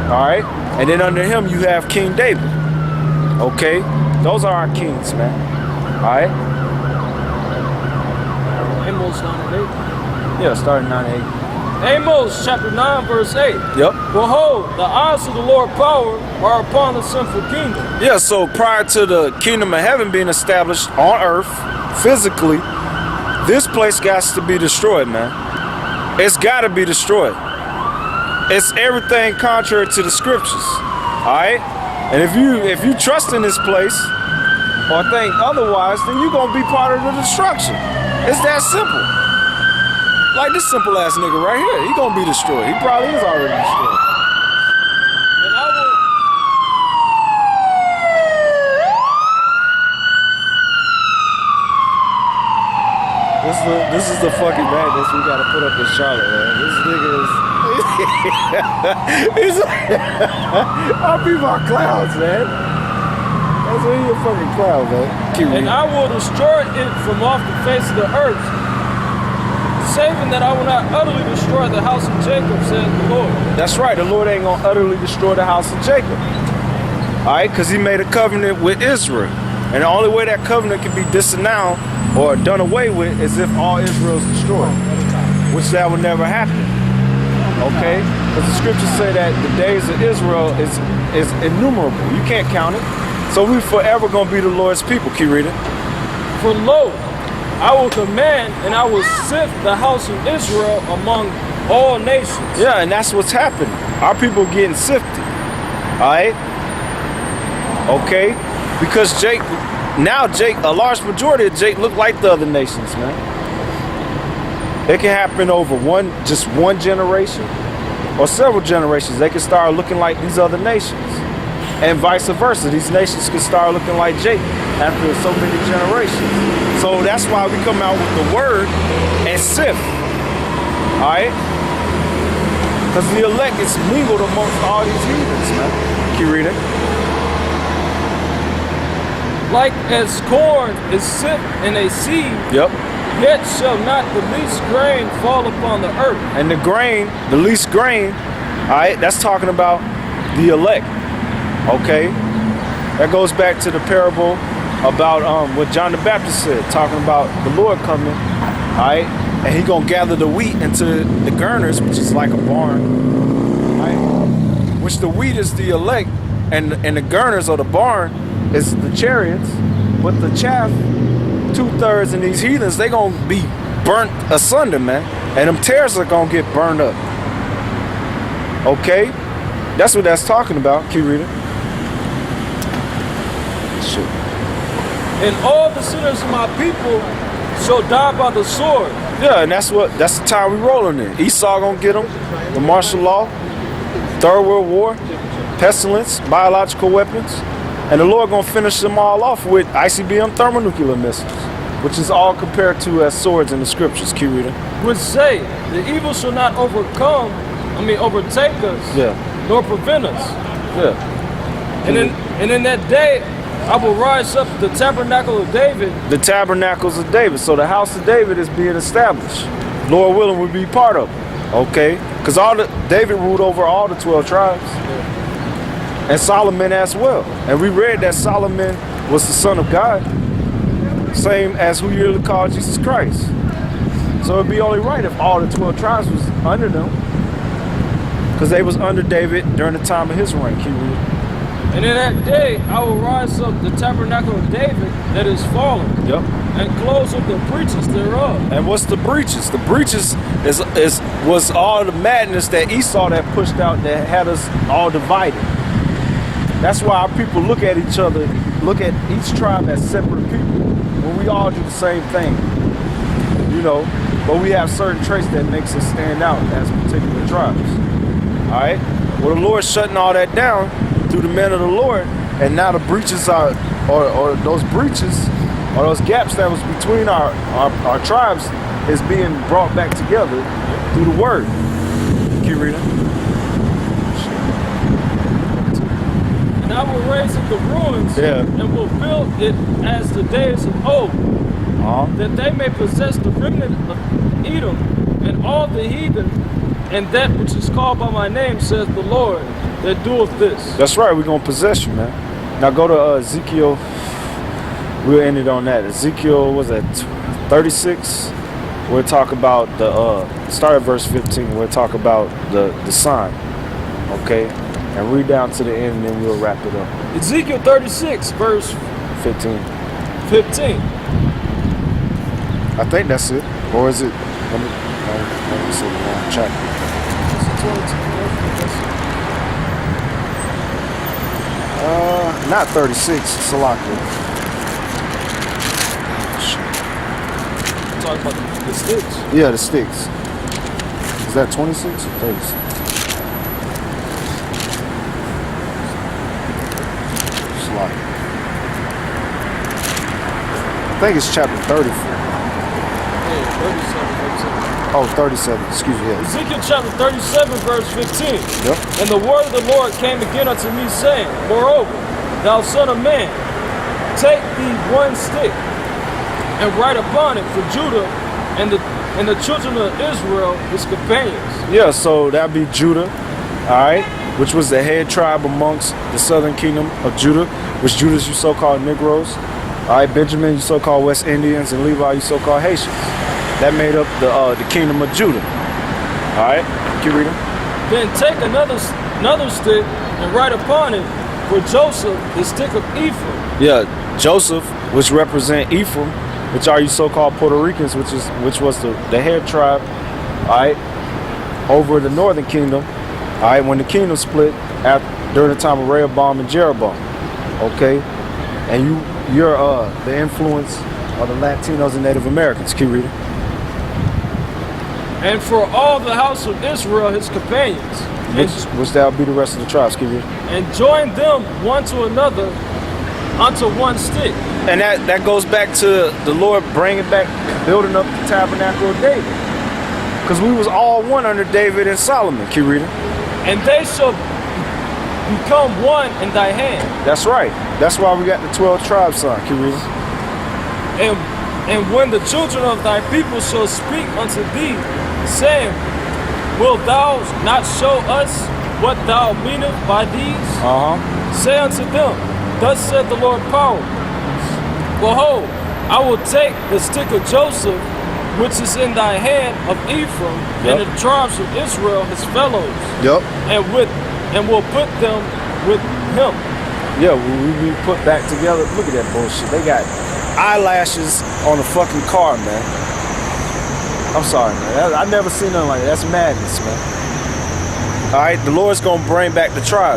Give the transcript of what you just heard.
All right, and then under him you have King David. Okay, those are our kings, man. All right. Amos 9 and 8. Yeah, starting 9:8. Amos chapter 9 verse 8. Yep. Behold, the eyes of the Lord power are upon the sinful kingdom. Yeah, so prior to the kingdom of heaven being established on earth, physically, this place got to be destroyed, man. It's got to be destroyed. It's everything contrary to the scriptures. All right? And if you trust in this place or think otherwise, then you're going to be part of the destruction. It's that simple. Like this simple ass nigga right here, he gonna be destroyed. He probably is already destroyed. And I will. This is the fucking madness we gotta put up in Charlotte, man. This nigga is. Our people are clowns, man. That's why you a fucking clown, man. And I will destroy it from off the face of the earth, saving that I will not utterly destroy the house of Jacob, said the Lord. That's right. The Lord ain't gonna utterly destroy the house of Jacob. All right, because he made a covenant with Israel. And the only way that covenant can be disannounced or done away with is if all Israel is destroyed, which that would never happen. Okay? Because the scriptures say that the days of Israel is innumerable. You can't count it. So we forever gonna be the Lord's people. Keep reading. For lo, I will command and I will sift the house of Israel among all nations. Yeah, and that's what's happening. Our people getting sifted. All right? Okay? Because a large majority of Jake look like the other nations, man. It can happen over just one generation or several generations. They can start looking like these other nations. And vice versa. These nations can start looking like Jake after so many generations. So that's why we come out with the word and sift. All right? Because the elect is mingled amongst all these heathens, man. Keep reading. Like as corn is sift in a sieve, Yep. yet shall not the least grain fall upon the earth. And the least grain, all right, that's talking about the elect. Okay? That goes back to the parable about what John the Baptist said, talking about the Lord coming, all right? And he gonna gather the wheat into the gurners, which is like a barn, right? Which the wheat is the elect, and the gurners or the barn is the chariots, but the chaff, 2/3 in these heathens, they gonna be burnt asunder, man. And them tares are gonna get burned up. Okay? That's what that's talking about. Keep reading. Shit. And all the sinners of my people shall die by the sword. Yeah, and that's the time we rolling in. Esau gonna get them, the martial law, Third World War, pestilence, biological weapons, and the Lord gonna finish them all off with ICBM thermonuclear missiles, which is all compared to as swords in the scriptures. Keep reading. Which say, the evil shall not overtake us, Yeah, nor prevent us. yeah. And in that day, I will rise up the tabernacle of David. The tabernacles of David. So the house of David is being established. Lord willing, we'll be part of it. Okay? Because David ruled over all the 12 tribes. And Solomon as well. And we read that Solomon was the son of God. Same as who you call Jesus Christ. So it'd be only right if all the 12 tribes was under them. Because they was under David during the time of his reign. Keep reading. And in that day, I will rise up the tabernacle of David that is fallen. Yep. And close up the breaches thereof. And what's the breaches? The breaches was all the madness that Esau that pushed out that had us all divided. That's why our people look at each other, look at each tribe as separate people, when we all do the same thing. You know, but we have certain traits that makes us stand out as particular tribes. All right? Well, the Lord's shutting all that down through the men of the Lord, and now the breaches are, or those breaches, or those gaps that was between our tribes is being brought back together through the word. Keep reading. And I will raise up the ruins and will build it as the days of old, that they may possess the remnant of Edom and all the heathen and that which is called by my name, says the Lord, that doeth this. That's right. We're going to possess you, man. Now go to Ezekiel. We'll end it on that. Ezekiel, was that 36? We'll talk about start at verse 15. We'll talk about the sign. Okay? And read down to the end, and then we'll wrap it up. Ezekiel 36, verse 15. 15. I think that's it. Or is it? Let me see the wrong chapter. Not 36. Salakia. Talk about the sticks. Yeah, the sticks. Is that 26 or 36? Salakia. I think it's chapter 34. Yeah, 37. Oh, 37. Excuse me. Yeah. Ezekiel chapter 37, verse 15. Yep. And the word of the Lord came again unto me, saying, Moreover, thou son of man, take thee one stick, and write upon it for Judah and the children of Israel, his companions. Yeah, so that'd be Judah, all right, which was the head tribe amongst the southern kingdom of Judah, which Judah's you so-called Negroes. All right, Benjamin, you so-called West Indians, and Levi, you so-called Haitians. That made up the kingdom of Judah. All right, keep reading. Then take another stick and write upon it for Joseph, the stick of Ephraim. Yeah, Joseph, which represent Ephraim, which are you so-called Puerto Ricans, which was the head tribe, all right, over the northern kingdom, all right, when the kingdom split during the time of Rehoboam and Jeroboam, okay, and you're the influence of the Latinos and Native Americans. Keep reading. And for all the house of Israel, his companions, Which that would be the rest of the tribes. Keep reading. and join them one to another unto one stick. And that goes back to the Lord bringing back, building up the tabernacle of David. Because we was all one under David and Solomon. Keep reading. And they shall become one in thy hand. That's right. That's why we got the 12 tribes, son. Keep reading. And when the children of thy people shall speak unto thee, saying, Wilt thou not show us what thou meanest by these? Say unto them, Thus saith the Lord power, Behold, I will take the stick of Joseph, which is in thy hand of Ephraim, and the tribes of Israel, his fellows, and will put them with him. Yeah, we put back together. Look at that bullshit. They got eyelashes on the fucking car, man. I'm sorry, man. I never seen nothing like that. That's madness, man. All right, the Lord's gonna bring back the tribes.